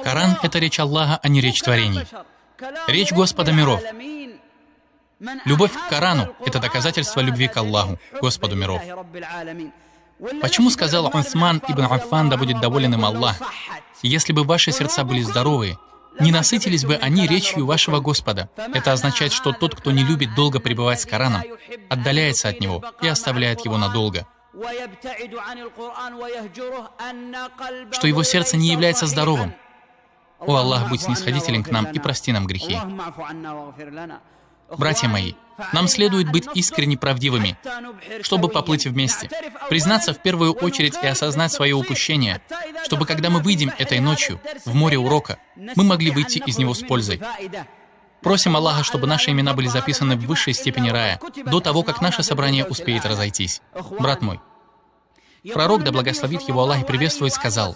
Коран — это речь Аллаха, а не речь творений. Речь Господа миров. Любовь к Корану — это доказательство любви к Аллаху, Господу миров. Почему сказал Усман ибн Аффан, да будет доволен им Аллах: если бы ваши сердца были здоровые, не насытились бы они речью вашего Господа. Это означает, что тот, кто не любит долго пребывать с Кораном, отдаляется от него и оставляет его надолго. Что его сердце не является здоровым. О Аллах, будь снисходителен к нам и прости нам грехи. Братья мои, нам следует быть искренне правдивыми, чтобы поплыть вместе, признаться в первую очередь и осознать свое упущение, чтобы когда мы выйдем этой ночью в море урока, мы могли выйти из него с пользой. Просим Аллаха, чтобы наши имена были записаны в высшей степени рая, до того, как наше собрание успеет разойтись. Брат мой, пророк, да благословит его Аллах и приветствует, сказал: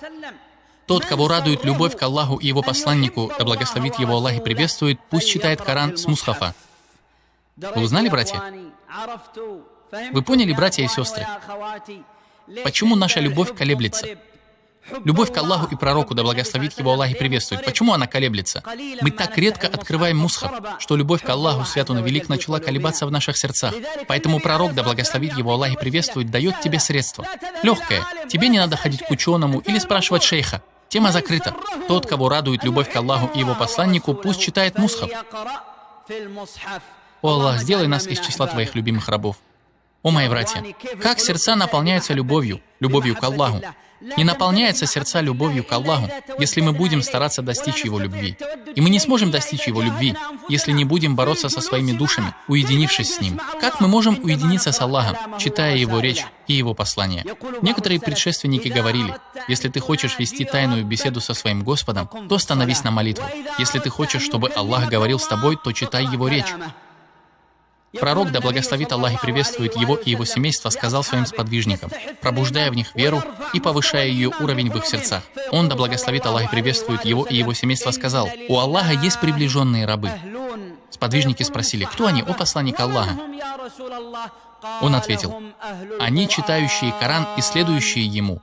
«Тот, кого радует любовь к Аллаху и его посланнику, да благословит его Аллах и приветствует, пусть читает Коран с мусхафа». Вы узнали, братья? Вы поняли, братья и сестры, почему наша любовь колеблется? Любовь к Аллаху и пророку, да благословит его Аллах и приветствует. Почему она колеблется? Мы так редко открываем мусхаф, что любовь к Аллаху, свят он и велик, начала колебаться в наших сердцах. Поэтому пророк, да благословит его Аллах и приветствует, дает тебе средство. Легкое. Тебе не надо ходить к ученому или спрашивать шейха. Тема закрыта. Тот, кого радует любовь к Аллаху и его посланнику, пусть читает мусхаф. О Аллах, сделай нас из числа Твоих любимых рабов. О мои братья, как сердца наполняются любовью к Аллаху. Не наполняются сердца любовью к Аллаху, если мы будем стараться достичь Его любви. И мы не сможем достичь Его любви, если не будем бороться со своими душами, уединившись с Ним. Как мы можем уединиться с Аллахом, читая Его речь и Его послание? Некоторые предшественники говорили: если ты хочешь вести тайную беседу со своим Господом, то становись на молитву. Если ты хочешь, чтобы Аллах говорил с тобой, то читай Его речь. Пророк, да благословит Аллах и приветствует его и его семейство, сказал своим сподвижникам, пробуждая в них веру и повышая ее уровень в их сердцах. Он, да благословит Аллах и приветствует его и его семейство, сказал: у Аллаха есть приближенные рабы. Сподвижники спросили: кто они, о посланник Аллаха? Он ответил: они, читающие Коран и следующие ему,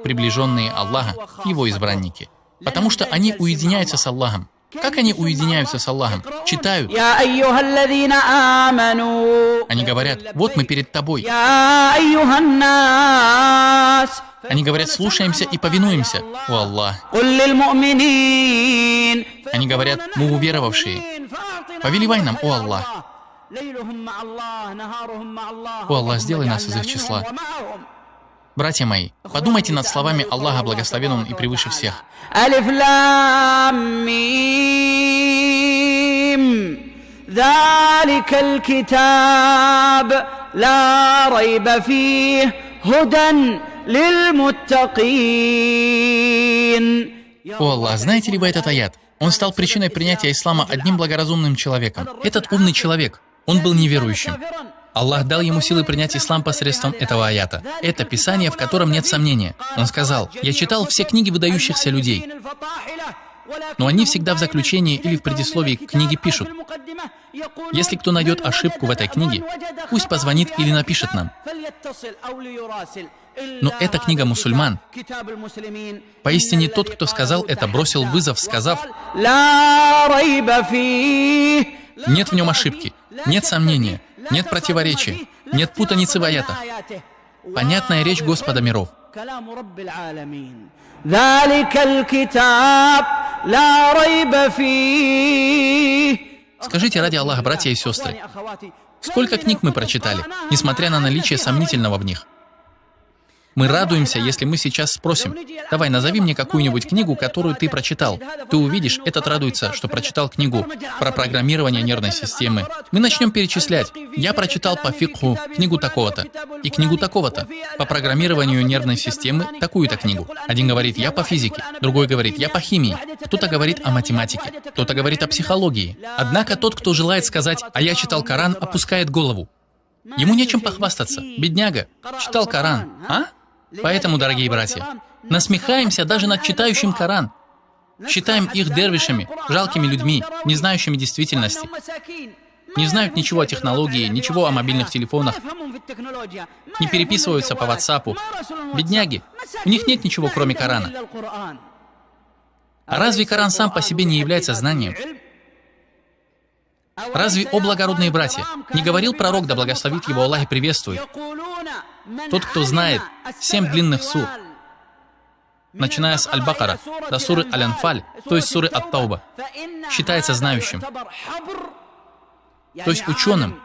приближенные Аллаха, его избранники. Потому что они уединяются с Аллахом. Как они уединяются с Аллахом? Читают. Они говорят: вот мы перед тобой. Они говорят: слушаемся и повинуемся, о Аллах. Они говорят: мы уверовавшие. Повелевай нам, о Аллах. О Аллах, сделай нас из их числа. Братья мои, подумайте над словами Аллаха, благословен Он и превыше всех. Алиф лам мим. Заликаль китаб ла райба фих худан лилмуттакин. О Аллах, знаете ли вы этот аят? Он стал причиной принятия ислама одним благоразумным человеком. Этот умный человек, он был неверующим. Аллах дал ему силы принять ислам посредством этого аята. Это писание, в котором нет сомнения. Он сказал: «Я читал все книги выдающихся людей». Но они всегда в заключении или в предисловии к книге пишут: «Если кто найдет ошибку в этой книге, пусть позвонит или напишет нам». Но эта книга мусульман. Поистине тот, кто сказал это, бросил вызов, сказав: «Нет в нем ошибки, нет сомнения, нет противоречия, нет путаницы в аятах». Понятная речь Господа миров. Скажите ради Аллаха, братья и сестры, сколько книг мы прочитали, несмотря на наличие сомнительного в них? Мы радуемся, если мы сейчас спросим: «Давай, назови мне какую-нибудь книгу, которую ты прочитал». Ты увидишь, этот радуется, что прочитал книгу про программирование нервной системы. Мы начнем перечислять: «Я прочитал по фикху книгу такого-то и книгу такого-то, по программированию нервной системы такую-то книгу». Один говорит: «Я по физике», другой говорит: «Я по химии», кто-то говорит о математике, кто-то говорит о психологии. Однако тот, кто желает сказать: «А я читал Коран», опускает голову. Ему нечем похвастаться. Бедняга. Читал Коран, а? Поэтому, дорогие братья, насмехаемся даже над читающим Коран. Считаем их дервишами, жалкими людьми, не знающими действительности. Не знают ничего о технологии, ничего о мобильных телефонах. Не переписываются по WhatsApp. Бедняги. У них нет ничего, кроме Корана. А разве Коран сам по себе не является знанием? Разве, о благородные братья, не говорил пророк, да благословит его Аллах и приветствует: тот, кто знает 7 длинных сур, начиная с Аль-Бакара до суры Аль-Анфаль, то есть суры Ат-Тауба, считается знающим, то есть ученым.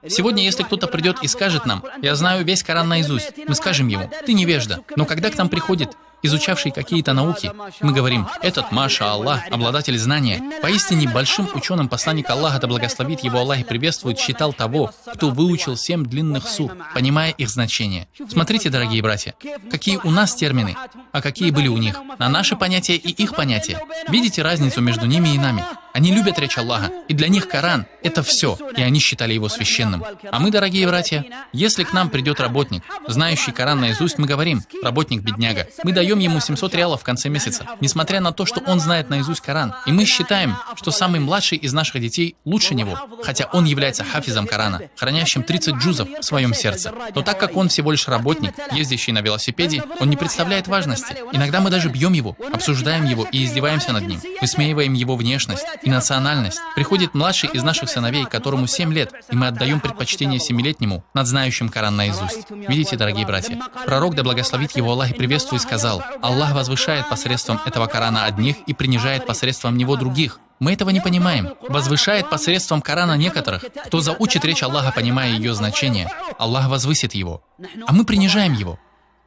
Сегодня, если кто-то придет и скажет нам: я знаю весь Коран наизусть, мы скажем ему: ты невежда. Но когда к нам приходит изучавший какие-то науки, мы говорим: этот, маша Аллах, обладатель знания, поистине большим ученым посланник Аллаха, да благословит его Аллах и приветствует, считал того, кто выучил 7 длинных сур, понимая их значение. Смотрите, дорогие братья, какие у нас термины, а какие были у них, на наши понятия и их понятия. Видите разницу между ними и нами? Они любят речь Аллаха, и для них Коран — это все, и они считали его священным. А мы, дорогие братья, если к нам придет работник, знающий Коран наизусть, мы говорим: работник-бедняга. Мы даем ему 700 реалов в конце месяца, несмотря на то, что он знает наизусть Коран. И мы считаем, что самый младший из наших детей лучше него, хотя он является хафизом Корана, хранящим 30 джузов в своем сердце. Но так как он всего лишь работник, ездящий на велосипеде, он не представляет важности. Иногда мы даже бьем его, обсуждаем его и издеваемся над ним, высмеиваем его внешность и национальность. Приходит младший из наших сыновей, которому 7 лет, и мы отдаем предпочтение 7-летнему над знающим Коран наизусть. Видите, дорогие братья, пророк, да благословит его Аллах и приветствует, сказал: Аллах возвышает посредством этого Корана одних и принижает посредством него других. Мы этого не понимаем. Возвышает посредством Корана некоторых. Кто заучит речь Аллаха, понимая ее значение, Аллах возвысит его. А мы принижаем его.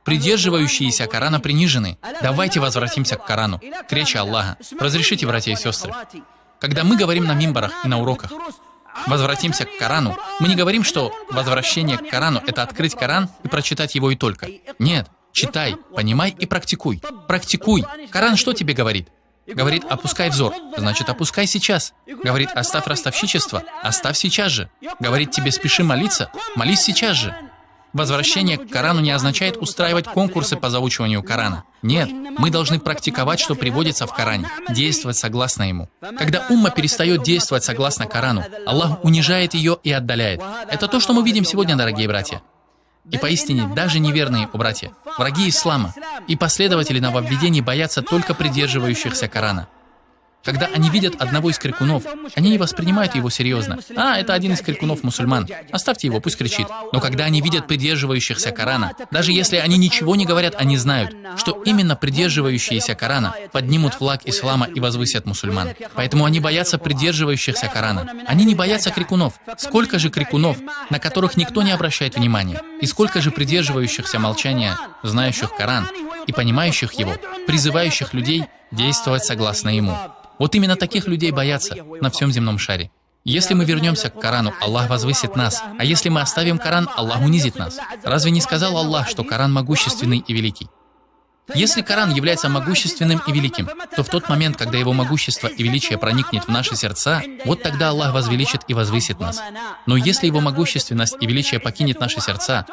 Придерживающиеся Корана принижены. Давайте возвратимся к Корану, к речи Аллаха. Разрешите, братья и сестры. Когда мы говорим на мимбарах и на уроках: возвратимся к Корану, мы не говорим, что возвращение к Корану — это открыть Коран и прочитать его и только. Нет. Читай, понимай и практикуй. Практикуй. Коран что тебе говорит? Говорит: опускай взор, значит, опускай сейчас. Говорит: оставь ростовщичество, оставь сейчас же. Говорит: тебе спеши молиться, молись сейчас же. Возвращение к Корану не означает устраивать конкурсы по заучиванию Корана. Нет, мы должны практиковать, что приводится в Коране, действовать согласно ему. Когда умма перестает действовать согласно Корану, Аллах унижает ее и отдаляет. Это то, что мы видим сегодня, дорогие братья. И поистине, даже неверные, о братья, враги ислама и последователи нововведений боятся только придерживающихся Корана. Когда они видят одного из крикунов, они не воспринимают его серьезно. Это один из крикунов мусульман. Оставьте его, пусть кричит. Но когда они видят придерживающихся Корана, даже если они ничего не говорят, они знают, что именно придерживающиеся Корана поднимут флаг ислама и возвысят мусульман. Поэтому они боятся придерживающихся Корана. Они не боятся крикунов. Сколько же крикунов, на которых никто не обращает внимания, и сколько же придерживающихся молчания, знающих Коран и понимающих его, призывающих людей действовать согласно ему. Вот именно таких людей боятся на всем земном шаре. Если мы вернемся к Корану, Аллах возвысит нас, а если мы оставим Коран, Аллах унизит нас. Разве не сказал Аллах, что Коран могущественный и великий? Если Коран является могущественным и великим, то в тот момент, когда его могущество и величие проникнет в наши сердца, вот тогда Аллах возвеличит и возвысит нас. Но если его могущественность и величие покинет наши сердца,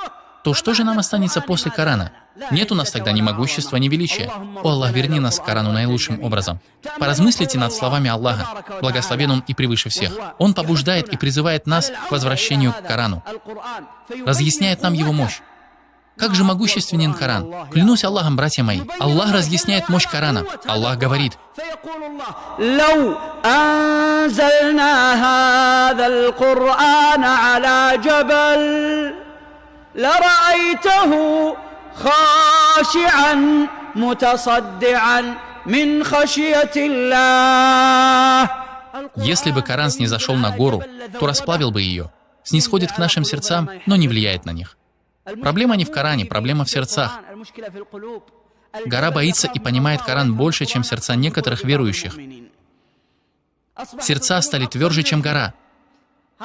то что же нам останется после Корана? Нет у нас тогда ни могущества, ни величия. О Аллах, верни нас к Корану наилучшим образом. Поразмыслите над словами Аллаха, благословен Он и превыше всех. Он побуждает и призывает нас к возвращению к Корану, разъясняет нам его мощь. Как же могущественен Коран! Клянусь Аллахом, братья мои, Аллах разъясняет мощь Корана. Аллах говорит: لو أنزلنا هذا القرآن على جبل لرأيته خاشعا متصدعا من خشية الله. Если бы Коран снизошел на гору, то расплавил бы ее. Снисходит к нашим сердцам, но не влияет на них. Проблема не в Коране, проблема в сердцах. Гора боится и понимает Коран больше, чем сердца некоторых верующих. Сердца стали тверже, чем гора.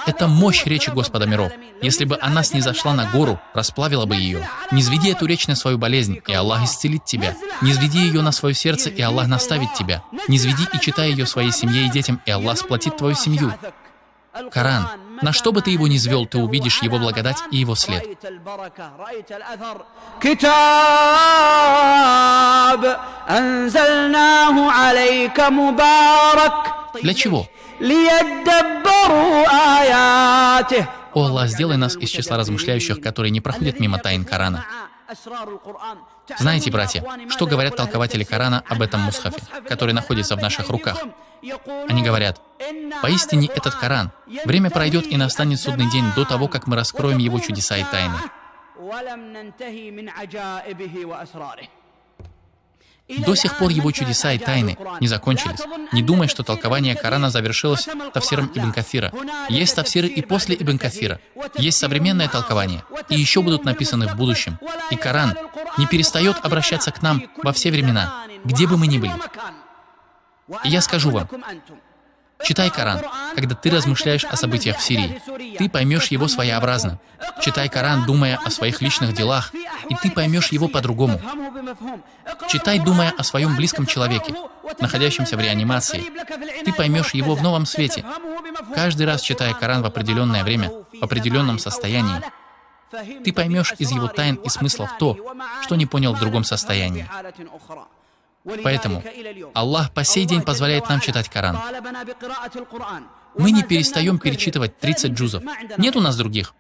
Это мощь речи Господа миров. Если бы она снизошла на гору, расплавила бы ее. Низведи эту речь на свою болезнь, и Аллах исцелит тебя. Низведи ее на свое сердце, и Аллах наставит тебя. Низведи и читай ее своей семье и детям, и Аллах сплотит твою семью. Коран. На что бы ты его ни звел, ты увидишь его благодать и его след. Для чего? О Аллах, сделай нас из числа размышляющих, которые не проходят мимо тайн Корана. Знаете, братья, что говорят толкователи Корана об этом мусхафе, который находится в наших руках? Они говорят: поистине этот Коран, время пройдет и настанет судный день до того, как мы раскроем его чудеса и тайны. До сих пор его чудеса и тайны не закончились. Не думай, что толкование Корана завершилось тафсиром Ибн Кафира. Есть тафсиры и после Ибн Кафира. Есть современное толкование, и еще будут написаны в будущем. И Коран не перестает обращаться к нам во все времена, где бы мы ни были. И я скажу вам, читай Коран, когда ты размышляешь о событиях в Сирии. Ты поймешь его своеобразно. Читай Коран, думая о своих личных делах, и ты поймешь его по-другому. Читай, думая о своем близком человеке, находящемся в реанимации. Ты поймешь его в новом свете. Каждый раз, читая Коран в определенное время, в определенном состоянии, ты поймешь из его тайн и смыслов то, что не понял в другом состоянии. Поэтому Аллах по сей день позволяет нам читать Коран. Мы не перестаем перечитывать 30 джузов. Нет у нас других.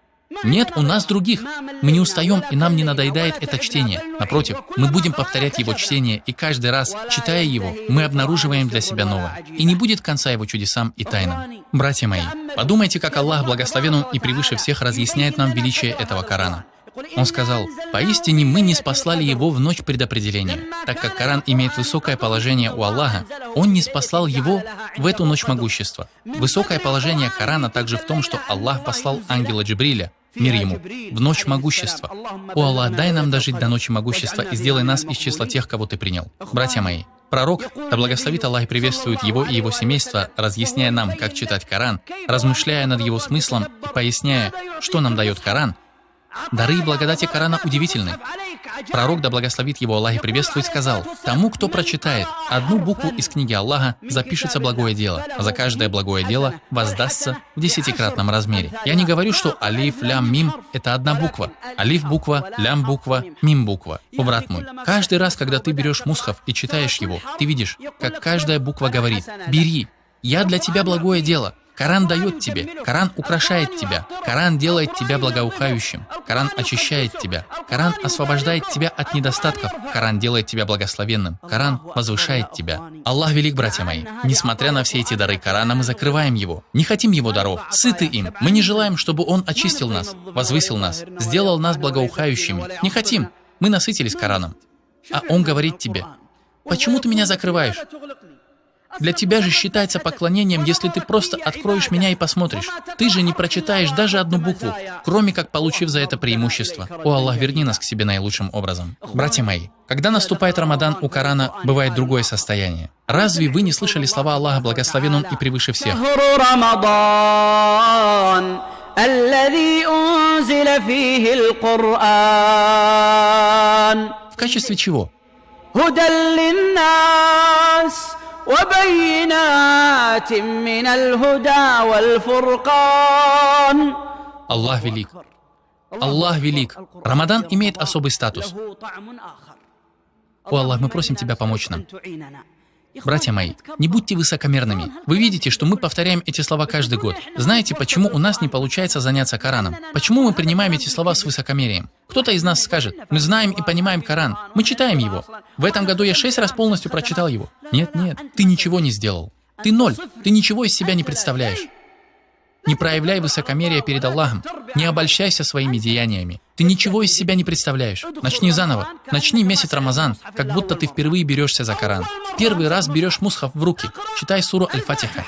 Нет у нас других. Мы не устаем, и нам не надоедает это чтение. Напротив, мы будем повторять его чтение, и каждый раз, читая его, мы обнаруживаем для себя новое. И не будет конца его чудесам и тайнам. Братья мои, подумайте, как Аллах, благословен Он и превыше всех, разъясняет нам величие этого Корана. Он сказал: «Поистине мы не спаслали его в ночь предопределения». Так как Коран имеет высокое положение у Аллаха, Он не спаслал его в эту ночь могущества. Высокое положение Корана также в том, что Аллах послал ангела Джибриля, мир ему, в ночь могущества. О Аллах, дай нам дожить до ночи могущества и сделай нас из числа тех, кого Ты принял. Братья мои, пророк, да благословит Аллах и приветствует его и его семейство, разъясняя нам, как читать Коран, размышляя над его смыслом и поясняя, что нам дает Коран, дары и благодати Корана удивительны. Пророк, да благословит его Аллах и приветствует, сказал: «Тому, кто прочитает одну букву из книги Аллаха, запишется благое дело, а за каждое благое дело воздастся в 10-кратном размере». Я не говорю, что алиф, лям, мим — это одна буква. Алиф — буква, лям — буква, мим — буква. О, брат мой, каждый раз, когда ты берешь мусхаф и читаешь его, ты видишь, как каждая буква говорит: «Бери, я для тебя благое дело». Коран дает тебе, Коран украшает тебя, Коран делает тебя благоухающим, Коран очищает тебя, Коран освобождает тебя от недостатков, Коран делает тебя благословенным, Коран возвышает тебя. Аллах велик, братья мои. Несмотря на все эти дары Корана, мы закрываем его, не хотим его даров, сыты им. Мы не желаем, чтобы он очистил нас, возвысил нас, сделал нас благоухающими. Не хотим. Мы насытились Кораном. А он говорит тебе: «Почему ты меня закрываешь? Для тебя же считается поклонением, если ты просто откроешь меня и посмотришь. Ты же не прочитаешь даже одну букву, кроме как получив за это преимущество». О Аллах, верни нас к себе наилучшим образом. Братья мои, когда наступает Рамадан, у Корана бывает другое состояние. Разве вы не слышали слова Аллаха, благословен Он и превыше всех? В качестве чего? Аллах велик. Аллах велик. Рамадан имеет особый статус. О Аллах, мы просим Тебя помочь нам. Братья мои, не будьте высокомерными. Вы видите, что мы повторяем эти слова каждый год. Знаете, почему у нас не получается заняться Кораном? Почему мы принимаем эти слова с высокомерием? Кто-то из нас скажет: «Мы знаем и понимаем Коран, мы читаем его. В этом году я 6 раз полностью прочитал его». Нет, ты ничего не сделал. Ты ноль, ты ничего из себя не представляешь. Не проявляй высокомерие перед Аллахом, не обольщайся своими деяниями. Ты ничего из себя не представляешь. Начни заново. Начни месяц Рамазан, как будто ты впервые берешься за Коран. Первый раз берешь мусхаф в руки, читай суру Аль-Фатиха.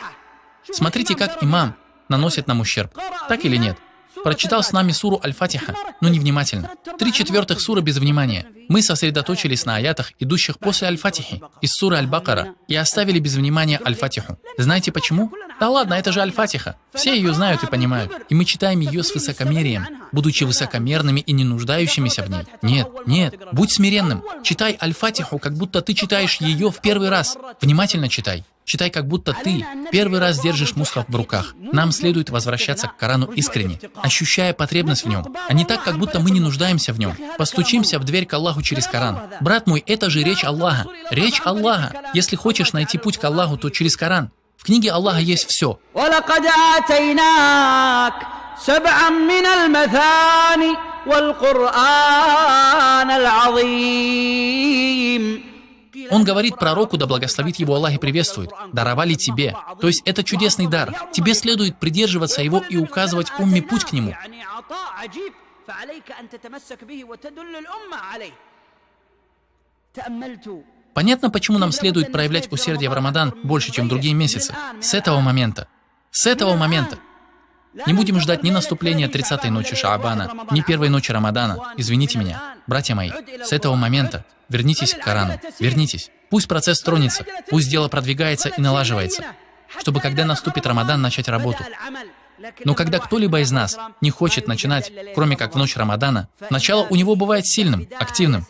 Смотрите, как имам наносит нам ущерб. Так или нет? Прочитал с нами суру Аль-Фатиха, но невнимательно. 3/4 суры без внимания. Мы сосредоточились на аятах, идущих после Аль-Фатихи, из суры Аль-Бакара, и оставили без внимания Аль-Фатиху. Знаете почему? Да ладно, это же Аль-Фатиха. Все ее знают и понимают. И мы читаем ее с высокомерием, будучи высокомерными и не нуждающимися в ней. Нет, будь смиренным. Читай Аль-Фатиху, как будто ты читаешь ее в первый раз. Внимательно читай. Читай, как будто ты первый раз держишь мусхаф в руках. Нам следует возвращаться к Корану искренне, ощущая потребность в нем, а не так, как будто мы не нуждаемся в нем. Постучимся в дверь к Аллаху через Коран. Брат мой, это же речь Аллаха. Речь Аллаха. Если хочешь найти путь к Аллаху, то через Коран. В книге Аллаха есть все. والقرآن العظيم. Он говорит пророку, да благословит его Аллах и приветствует: даровали тебе. То есть это чудесный дар. Тебе следует придерживаться его и указывать умме путь к нему. Понятно, почему нам следует проявлять усердие в Рамадан больше, чем в другие месяцы. С этого момента. С этого момента. Не будем ждать ни наступления 30-й ночи Шаабана, ни первой ночи Рамадана. Извините меня, братья мои, с этого момента вернитесь к Корану, вернитесь. Пусть процесс тронется, пусть дело продвигается и налаживается, чтобы когда наступит Рамадан, начать работу. Но когда кто-либо из нас не хочет начинать, кроме как в ночь Рамадана, начало у него бывает сильным, активным,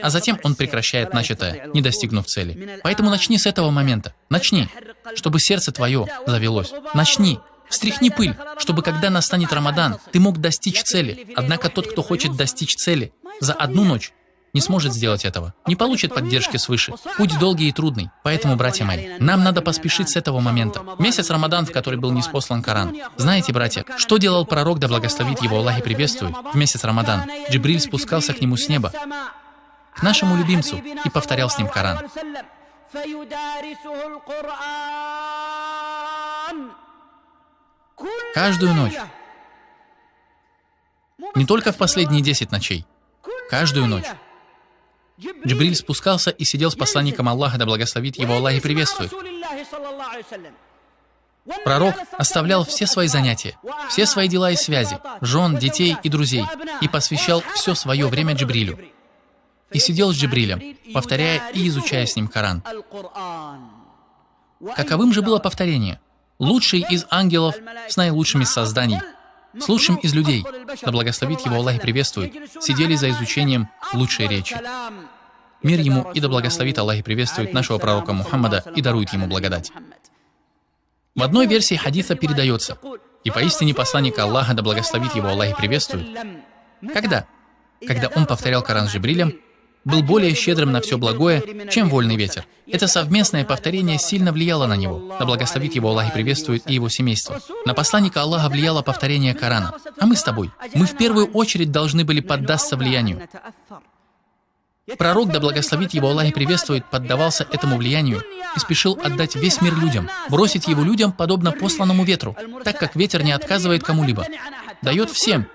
а затем он прекращает начатое, не достигнув цели. Поэтому начни с этого момента. Начни, чтобы сердце твое завелось. Начни. Встряхни пыль, чтобы когда настанет Рамадан, ты мог достичь цели. Однако тот, кто хочет достичь цели за одну ночь, не сможет сделать этого, не получит поддержки свыше. Путь долгий и трудный. Поэтому, братья мои, нам надо поспешить с этого момента. Месяц Рамадан, в который был ниспослан Коран. Знаете, братья, что делал пророк, да благословит его Аллах и приветствует, в месяц Рамадан? Джибриль спускался к нему с неба, к нашему любимцу, и повторял с ним Коран. Каждую ночь. Не только в последние 10 ночей. Каждую ночь. Джибриль спускался и сидел с посланником Аллаха, да благословит его Аллах и приветствует. Пророк оставлял все свои занятия, все свои дела и связи, жен, детей и друзей, и посвящал все свое время Джибрилю. И сидел с Джибрилем, повторяя и изучая с ним Коран. Каковым же было повторение? Лучший из ангелов с наилучшими из созданий, с лучшим из людей, да благословит его Аллах и приветствует, сидели за изучением лучшей речи. Мир ему и да благословит Аллах и приветствует нашего пророка Мухаммада и дарует ему благодать. В одной версии хадиса передается: и поистине посланник Аллаха, да благословит его Аллах и приветствует, когда он повторял Коран с Джибрилем, был более щедрым на все благое, чем вольный ветер. Это совместное повторение сильно влияло на него, да благословит его Аллах и приветствует и его семейство. На посланника Аллаха влияло повторение Корана. А мы с тобой, мы в первую очередь должны были поддаться влиянию. Пророк, да благословит его Аллах и приветствует, поддавался этому влиянию и спешил отдать весь мир людям, бросить его людям, подобно посланному ветру, так как ветер не отказывает кому-либо, дает всем,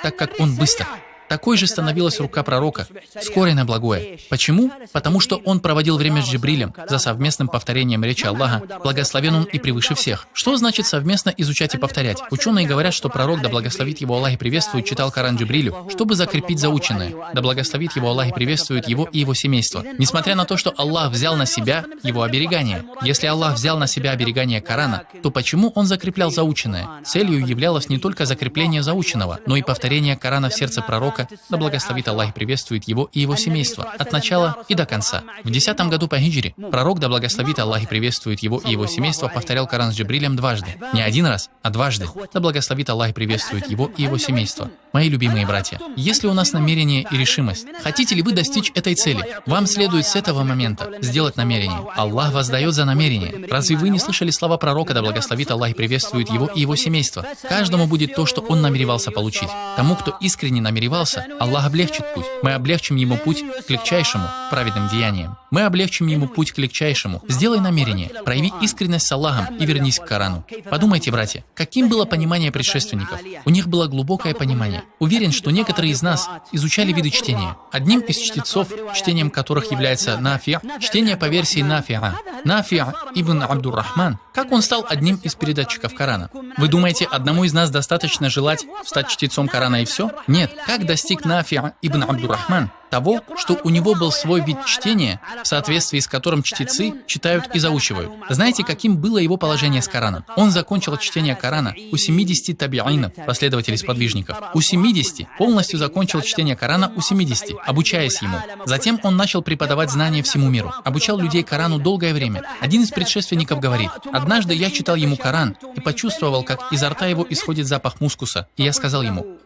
так как он быстр. Такой же становилась рука пророка, скорой на благое. Почему? Потому что он проводил время с Джибрилем за совместным повторением речи Аллаха, благословен он и превыше всех. Что значит совместно изучать и повторять? Ученые говорят, что пророк, да благословит его Аллах и приветствует, читал Коран Джибрилю, чтобы закрепить заученное, да благословит его Аллах и приветствует его и его семейство. Несмотря на то, что Аллах взял на себя его оберегание. Если Аллах взял на себя оберегание Корана, то почему он закреплял заученное? Целью являлось не только закрепление заученного, но и повторение Корана в сердце пророка, да благословит Аллах и приветствует его и его семейство, от начала и до конца. В 10-м году по хиджре пророк, да благословит Аллах и приветствует его и его семейство, повторял Коран с Джибрилем дважды. Не один раз, а дважды. Да благословит Аллах и приветствует его и его семейство. Мои любимые братья, если у нас намерение и решимость, хотите ли вы достичь этой цели, вам следует с этого момента сделать намерение. Аллах воздает за намерение. Разве вы не слышали слова пророка, да благословит Аллах и приветствует его и его семейство? Каждому будет то, что он намеревался получить. Тому, кто искренне намеревался, Аллах облегчит путь. Мы облегчим ему путь к легчайшему, праведным деяниям. Мы облегчим ему путь к легчайшему. Сделай намерение, прояви искренность с Аллахом и вернись к Корану. Подумайте, братья, каким было понимание предшественников? У них было глубокое понимание. Уверен, что некоторые из нас изучали виды чтения. Одним из чтецов, чтением которых является Нафи', чтение по версии Нафи'а. Нафи' ибн Абдур-Рахман. Как он стал одним из передатчиков Корана? Вы думаете, одному из нас достаточно желать стать чтецом Корана и все? Нет. Как достиг Нафи' ибн Абдур-Рахман того, что у него был свой вид чтения, в соответствии с которым чтецы читают и заучивают? Знаете, каким было его положение с Кораном? Он закончил чтение Корана у 70 табиинов, последователей сподвижников. У 70 полностью закончил чтение Корана у 70, обучаясь ему. Затем он начал преподавать знания всему миру. Обучал людей Корану долгое время. Один из предшественников говорит: «Однажды я читал ему Коран и почувствовал, как изо рта его исходит запах мускуса. И я сказал ему: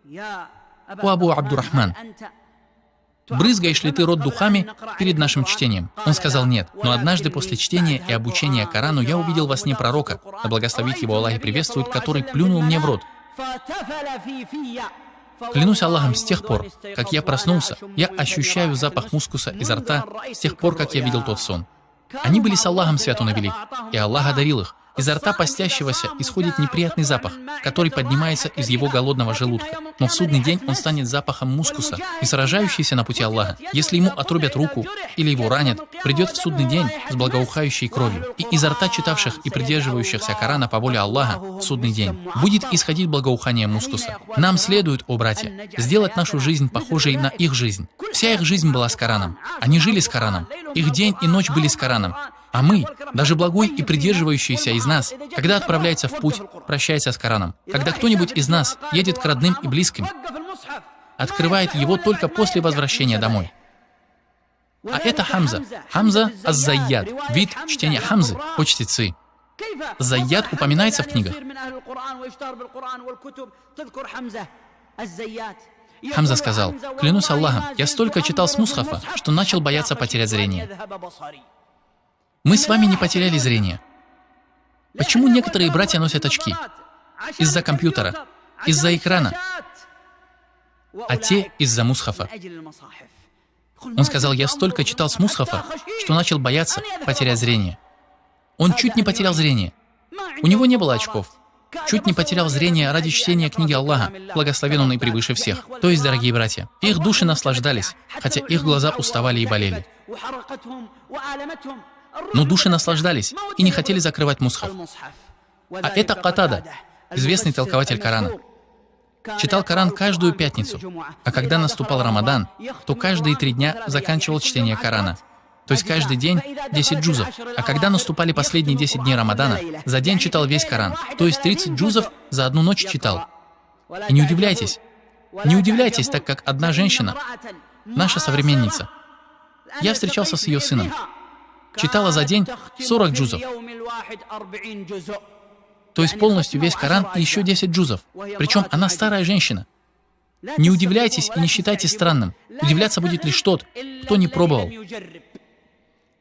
«О Абу Абдур-Рахман, брызгаешь ли ты рот духами перед нашим чтением?» Он сказал: «Нет». Но однажды после чтения и обучения Корану я увидел во сне пророка, да благословит его Аллах и приветствует, который плюнул мне в рот. Клянусь Аллахом, с тех пор, как я проснулся, я ощущаю запах мускуса изо рта, с тех пор, как я видел тот сон. Они были с Аллахом свят он и велик, и Аллах одарил их. Изо рта постящегося исходит неприятный запах, который поднимается из его голодного желудка. Но в судный день он станет запахом мускуса, и сражающийся на пути Аллаха, если ему отрубят руку или его ранят, придет в судный день с благоухающей кровью. И изо рта читавших и придерживающихся Корана по воле Аллаха в судный день будет исходить благоухание мускуса. Нам следует, о братья, сделать нашу жизнь похожей на их жизнь. Вся их жизнь была с Кораном. Они жили с Кораном. Их день и ночь были с Кораном. А мы, даже благой и придерживающийся из нас, когда отправляется в путь, прощается с Кораном. Когда кто-нибудь из нас едет к родным и близким, открывает его только после возвращения домой. А это Хамза. Хамза аз-Зайяд. Вид чтения Хамзы по чтецы. Зайяд упоминается в книгах. Хамза сказал: «Клянусь Аллахом, я столько читал с мусхафа, что начал бояться потерять зрение». Мы с вами не потеряли зрение. Почему некоторые братья носят очки? Из-за компьютера, из-за экрана, а те из-за мусхафа. Он сказал: «Я столько читал с мусхафа, что начал бояться потерять зрение». Он чуть не потерял зрение. У него не было очков. Чуть не потерял зрение ради чтения книги Аллаха, благословен он и превыше всех. То есть, дорогие братья, их души наслаждались, хотя их глаза уставали и болели. Но души наслаждались и не хотели закрывать мусхаф. А это Катада, известный толкователь Корана. Читал Коран каждую пятницу, а когда наступал Рамадан, то каждые 3 дня заканчивал чтение Корана. То есть каждый день 10 джузов. А когда наступали последние 10 дней Рамадана, за день читал весь Коран. То есть 30 джузов за одну ночь читал. И не удивляйтесь, так как одна женщина, наша современница, я встречался с ее сыном, читала за день 40 джузов. То есть полностью весь Коран и еще 10 джузов. Причем она старая женщина. Не удивляйтесь и не считайте странным. Удивляться будет лишь тот, кто не пробовал.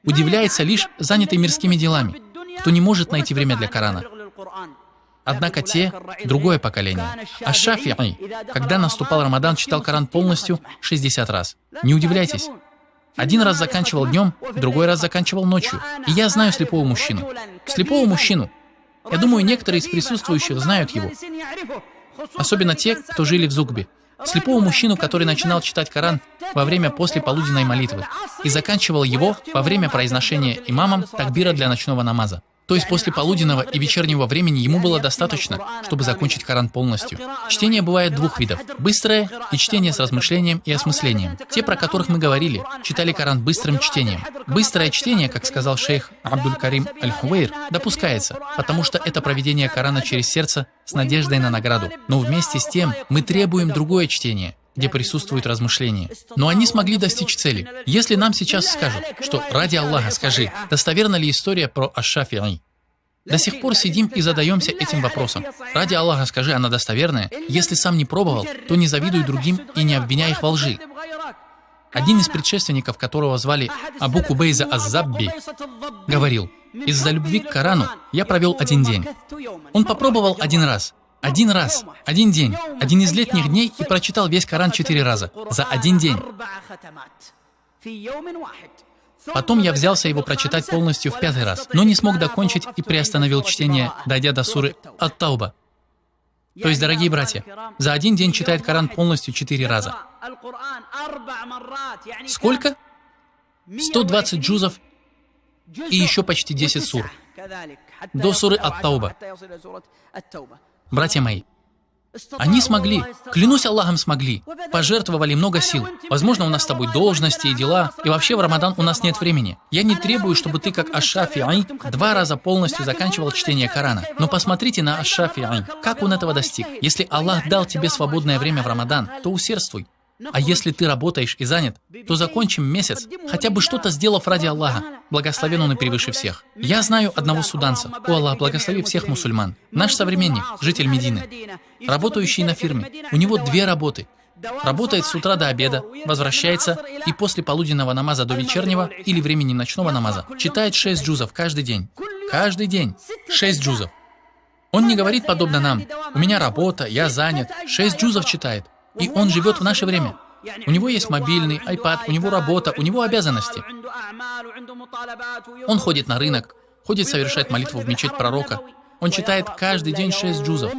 Удивляется лишь занятый мирскими делами, кто не может найти время для Корана. Однако те — другое поколение. Аш-Шафи'и, когда наступал Рамадан, читал Коран полностью 60 раз. Не удивляйтесь. Один раз заканчивал днем, другой раз заканчивал ночью. И я знаю слепого мужчину. Слепого мужчину. Я думаю, некоторые из присутствующих знают его. Особенно те, кто жили в Зугбе. Слепого мужчину, который начинал читать Коран во время послеполуденной молитвы и заканчивал его во время произношения имамом такбира для ночного намаза. То есть после полуденного и вечернего времени ему было достаточно, чтобы закончить Коран полностью. Чтение бывает 2 видов. Быстрое и чтение с размышлением и осмыслением. Те, про которых мы говорили, читали Коран быстрым чтением. Быстрое чтение, как сказал шейх Абдуль-Карим Аль-Хувейр, допускается, потому что это проведение Корана через сердце с надеждой на награду. Но вместе с тем мы требуем другое чтение, где присутствует размышление. Но они смогли достичь цели. Если нам сейчас скажут, что ради Аллаха скажи, достоверна ли история про Аш-Шафи'и? До сих пор сидим и задаемся этим вопросом. Ради Аллаха скажи, она достоверная? Если сам не пробовал, то не завидуй другим и не обвиняй их во лжи. Один из предшественников, которого звали Абу Кубейза аз-Забби, говорил: «Из-за любви к Корану я провел 1 день». Он попробовал 1 раз. 1 раз, 1 день, 1 из летних дней и прочитал весь Коран 4 раза. За 1 день. Потом я взялся его прочитать полностью в 5-й раз, но не смог докончить и приостановил чтение, дойдя до суры Ат-Тауба. То есть, дорогие братья, за 1 день читает Коран полностью 4 раза. Сколько? 120 джузов и еще почти 10 сур. До суры Ат-Тауба. Братья мои, они смогли, клянусь Аллахом, смогли, пожертвовали много сил. Возможно, у нас с тобой должности и дела, и вообще в Рамадан у нас нет времени. Я не требую, чтобы ты, как Аш-Шафи'и, 2 раза полностью заканчивал чтение Корана. Но посмотрите на Аш-Шафи'и, как он этого достиг. Если Аллах дал тебе свободное время в Рамадан, то усердствуй. А если ты работаешь и занят, то закончим месяц, хотя бы что-то сделав ради Аллаха, благословен он и превыше всех. Я знаю одного суданца, о Аллах, благослови всех мусульман, наш современник, житель Медины, работающий на фирме, у него 2 работы. Работает с утра до обеда, возвращается и после полуденного намаза до вечернего или времени ночного намаза читает 6 джузов каждый день. Каждый день 6 джузов. Он не говорит подобно нам: «У меня работа, я занят», 6 джузов читает. И он живет в наше время. У него есть мобильный, iPad, у него работа, у него обязанности. Он ходит на рынок, ходит совершать молитву в мечеть пророка. Он читает каждый день 6 джузов.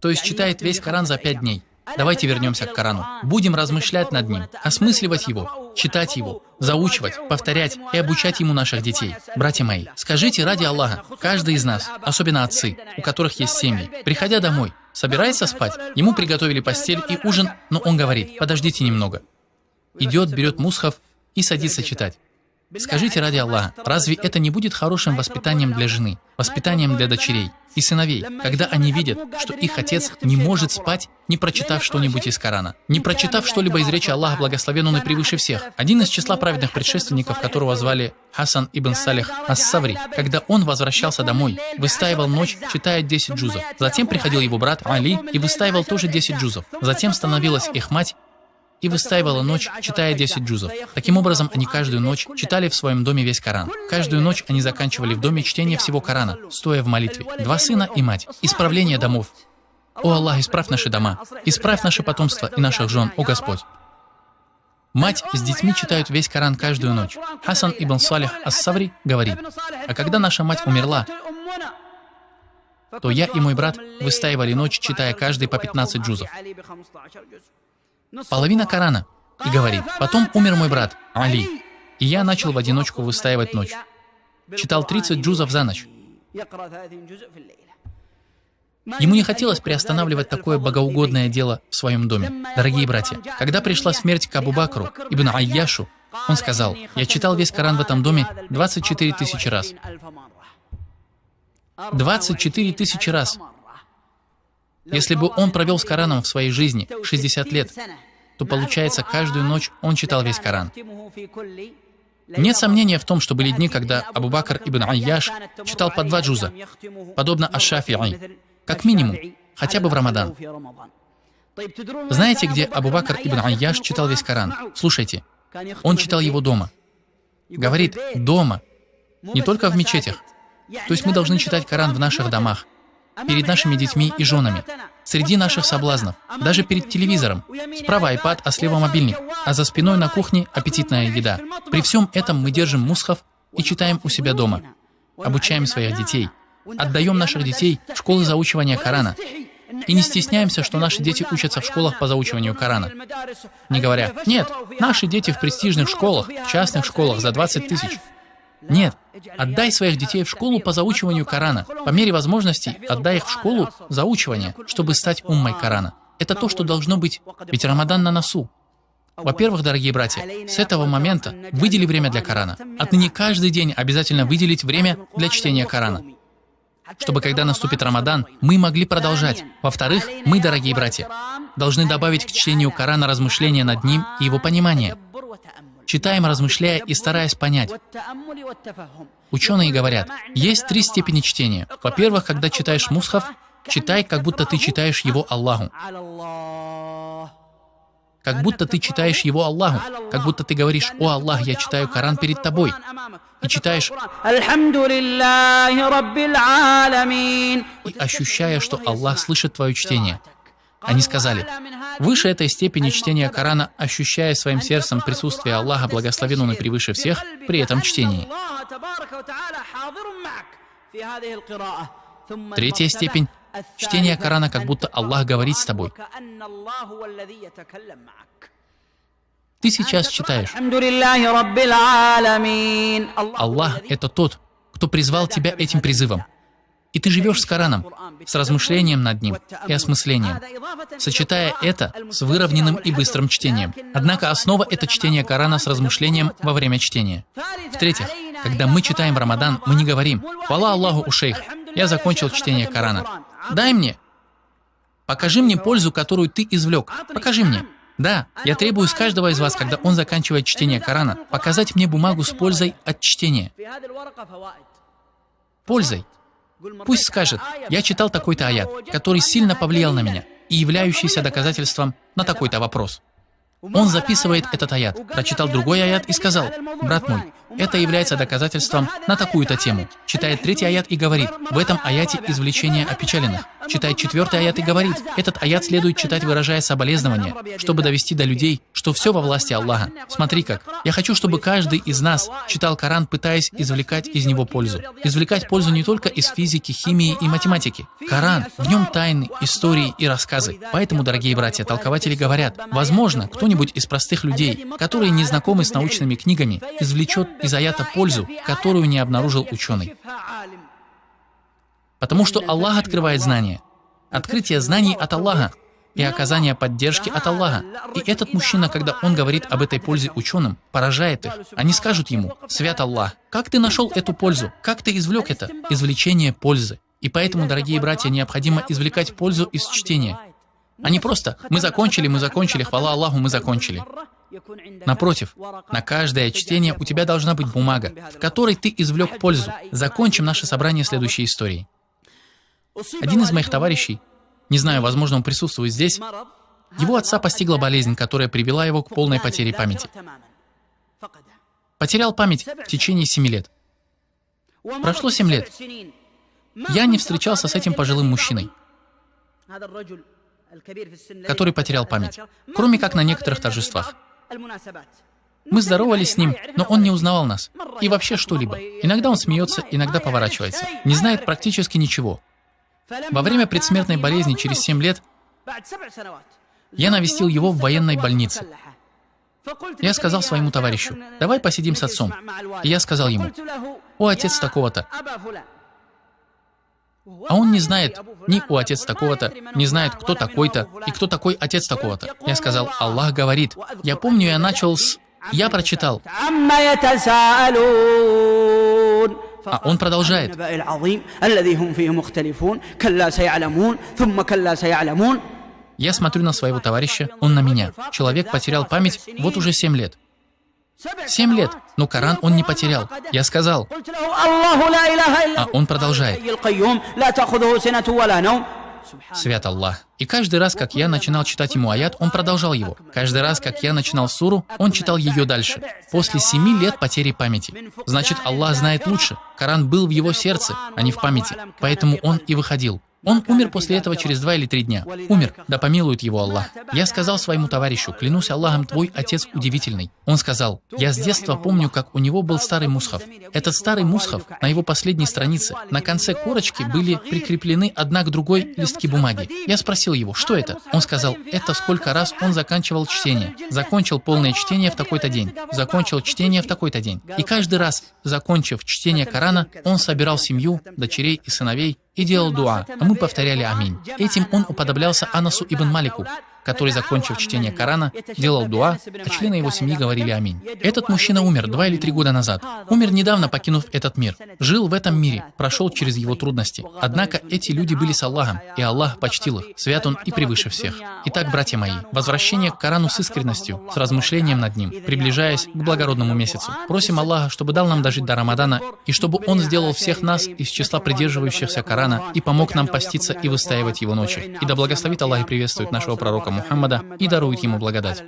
То есть читает весь Коран за 5 дней. Давайте вернемся к Корану. Будем размышлять над ним, осмысливать его, читать его, заучивать, повторять и обучать ему наших детей. Братья мои, скажите ради Аллаха, каждый из нас, особенно отцы, у которых есть семьи, приходя домой, собирается спать, ему приготовили постель и ужин, но он говорит: подождите немного. Идет, берет мусхаф и садится читать. Скажите ради Аллаха, разве это не будет хорошим воспитанием для жены, воспитанием для дочерей и сыновей, когда они видят, что их отец не может спать, не прочитав что-нибудь из Корана, не прочитав что-либо из речи Аллаха, благословен он и превыше всех? Один из числа праведных предшественников, которого звали Хасан ибн Салих ас-Саври, когда он возвращался домой, выстаивал ночь, читая 10 джузов. Затем приходил его брат Али и выстаивал тоже 10 джузов. Затем становилась их мать и выстаивала ночь, читая 10 джузов. Таким образом, они каждую ночь читали в своем доме весь Коран. Каждую ночь они заканчивали в доме чтение всего Корана, стоя в молитве. 2 сына и мать. Исправление домов. О Аллах, исправь наши дома, исправь наше потомство и наших жен, о Господь. Мать с детьми читают весь Коран каждую ночь. Хасан ибн Салих ас-Саври говорит: а когда наша мать умерла, то я и мой брат выстаивали ночь, читая каждый по 15 джузов. Половина Корана. И говорит: потом умер мой брат Али, и я начал в одиночку выстаивать ночь. Читал 30 джузов за ночь. Ему не хотелось приостанавливать такое богоугодное дело в своем доме. Дорогие братья, когда пришла смерть к Абу Бакру ибн Айяшу, он сказал: я читал весь Коран в этом доме 24 тысячи раз. 24 тысячи раз. Если бы он провел с Кораном в своей жизни 60 лет, то получается, каждую ночь он читал весь Коран. Нет сомнения в том, что были дни, когда Абу Бакр ибн Айяш читал по 2 джуза, подобно аш-Шафи'и, как минимум, хотя бы в Рамадан. Знаете, где Абу Бакр ибн Айяш читал весь Коран? Слушайте, он читал его дома. Говорит, дома, не только в мечетях. То есть мы должны читать Коран в наших домах, перед нашими детьми и женами, среди наших соблазнов, даже перед телевизором. Справа iPad, а слева мобильник, а за спиной на кухне аппетитная еда. При всем этом мы держим мусхаф и читаем у себя дома, обучаем своих детей, отдаем наших детей в школы заучивания Корана. И не стесняемся, что наши дети учатся в школах по заучиванию Корана. Не говоря: нет, наши дети в престижных школах, в частных школах за 20 тысяч. Нет, отдай своих детей в школу по заучиванию Корана. По мере возможностей отдай их в школу заучивания, чтобы стать уммой Корана. Это то, что должно быть, ведь Рамадан на носу. Во-первых, дорогие братья, с этого момента выдели время для Корана. Отныне каждый день обязательно выделить время для чтения Корана, чтобы когда наступит Рамадан, мы могли продолжать. Во-вторых, мы, дорогие братья, должны добавить к чтению Корана размышления над ним и его понимание. Читаем, размышляя и стараясь понять. Ученые говорят, есть 3 степени чтения. Во-первых, когда читаешь мусхаф, читай, как будто ты читаешь его Аллаху. Как будто ты читаешь его Аллаху. Как будто ты говоришь: «О Аллах, я читаю Коран перед тобой». И читаешь, и ощущая, что Аллах слышит твое чтение. Они сказали, выше этой степени чтения Корана, ощущая своим сердцем присутствие Аллаха, благословен он и превыше всех, при этом чтении. 3-я степень — чтение Корана, как будто Аллах говорит с тобой. Ты сейчас читаешь. Аллах — это тот, кто призвал тебя этим призывом. И ты живешь с Кораном, с размышлением над ним и осмыслением, сочетая это с выровненным и быстрым чтением. Однако основа — это чтение Корана с размышлением во время чтения. В-третьих, когда мы читаем в Рамадан, мы не говорим: «Хвала Аллаху, у шейх, я закончил чтение Корана. Дай мне, покажи мне пользу, которую ты извлек. Покажи мне». Да, я требую с каждого из вас, когда он заканчивает чтение Корана, показать мне бумагу с пользой от чтения. Пользой. Пусть скажет: я читал такой-то аят, который сильно повлиял на меня и являющийся доказательством на такой-то вопрос. Он записывает этот аят, прочитал другой аят и сказал: брат мой, Это является доказательством на такую-то тему. Читает 3-й аят и говорит, в этом аяте извлечение опечаленных. Читает 4-й аят и говорит, этот аят следует читать, выражая соболезнования, чтобы довести до людей, что все во власти Аллаха. Смотри как. Я хочу, чтобы каждый из нас читал Коран, пытаясь извлекать из него пользу. Извлекать пользу не только из физики, химии и математики. Коран, в нем тайны, истории и рассказы. Поэтому, дорогие братья, толкователи говорят, возможно, кто-нибудь из простых людей, которые не знакомы с научными книгами, извлечет из аята пользу, которую не обнаружил ученый. Потому что Аллах открывает знания. Открытие знаний от Аллаха и оказание поддержки от Аллаха. И этот мужчина, когда он говорит об этой пользе ученым, поражает их. Они скажут ему, свят Аллах, как ты нашел эту пользу? Как ты извлек это? Извлечение пользы. И поэтому, дорогие братья, необходимо извлекать пользу из чтения. А не просто «мы закончили, хвала Аллаху, мы закончили». Напротив, на каждое чтение у тебя должна быть бумага, в которой ты извлек пользу. Закончим наше собрание следующей историей. Один из моих товарищей, не знаю, возможно, он присутствует здесь, его отца постигла болезнь, которая привела его к полной потере памяти. Потерял память в течение 7 лет. Прошло 7 лет. Я не встречался с этим пожилым мужчиной, который потерял память, кроме как на некоторых торжествах. Мы здоровались с ним, но он не узнавал нас. И вообще что-либо. Иногда он смеется, иногда поворачивается. Не знает практически ничего. Во время предсмертной болезни через 7 лет я навестил его в военной больнице. Я сказал своему товарищу, давай посидим с отцом. И я сказал ему, о, отец такого-то. А он не знает ни о отец такого-то, не знает, кто такой-то и кто такой отец такого-то. Я сказал, Аллах говорит. Я помню, я начал с... Я прочитал. А он продолжает. Я смотрю на своего товарища, он на меня. Человек потерял память вот уже 7 лет. 7 лет, но Коран он не потерял. Я сказал. А он продолжает. Свят Аллах. И каждый раз, как я начинал читать ему аят, он продолжал его. Каждый раз, как я начинал суру, он читал ее дальше. После 7 лет потери памяти. Значит, Аллах знает лучше. Коран был в его сердце, а не в памяти. Поэтому он и выходил. Он умер после этого через 2 или 3 дня. Умер, да помилует его Аллах. Я сказал своему товарищу, клянусь Аллахом, твой отец удивительный. Он сказал, я с детства помню, как у него был старый мусхаф. Этот старый мусхаф на его последней странице, на конце корочки были прикреплены одна к другой листки бумаги. Я спросил его, что это? Он сказал, это сколько раз он заканчивал чтение. Закончил полное чтение в такой-то день. Закончил чтение в такой-то день. И каждый раз, закончив чтение Корана, он собирал семью, дочерей и сыновей, и делал дуа, а мы повторяли аминь. Этим он уподоблялся Анасу ибн Малику, который, закончив чтение Корана, делал дуа, а члены его семьи говорили аминь. Этот мужчина умер 2 или 3 года назад. Умер недавно, покинув этот мир. Жил в этом мире, прошел через его трудности. Однако эти люди были с Аллахом, и Аллах почтил их. Свят он и превыше всех. Итак, братья мои, возвращение к Корану с искренностью, с размышлением над ним, приближаясь к благородному месяцу. Просим Аллаха, чтобы дал нам дожить до Рамадана, и чтобы Он сделал всех нас из числа придерживающихся Корана и помог нам поститься и выстаивать его ночи. И да благословит Аллах и приветствует нашего пророка Мухаммада и дарует ему благодать.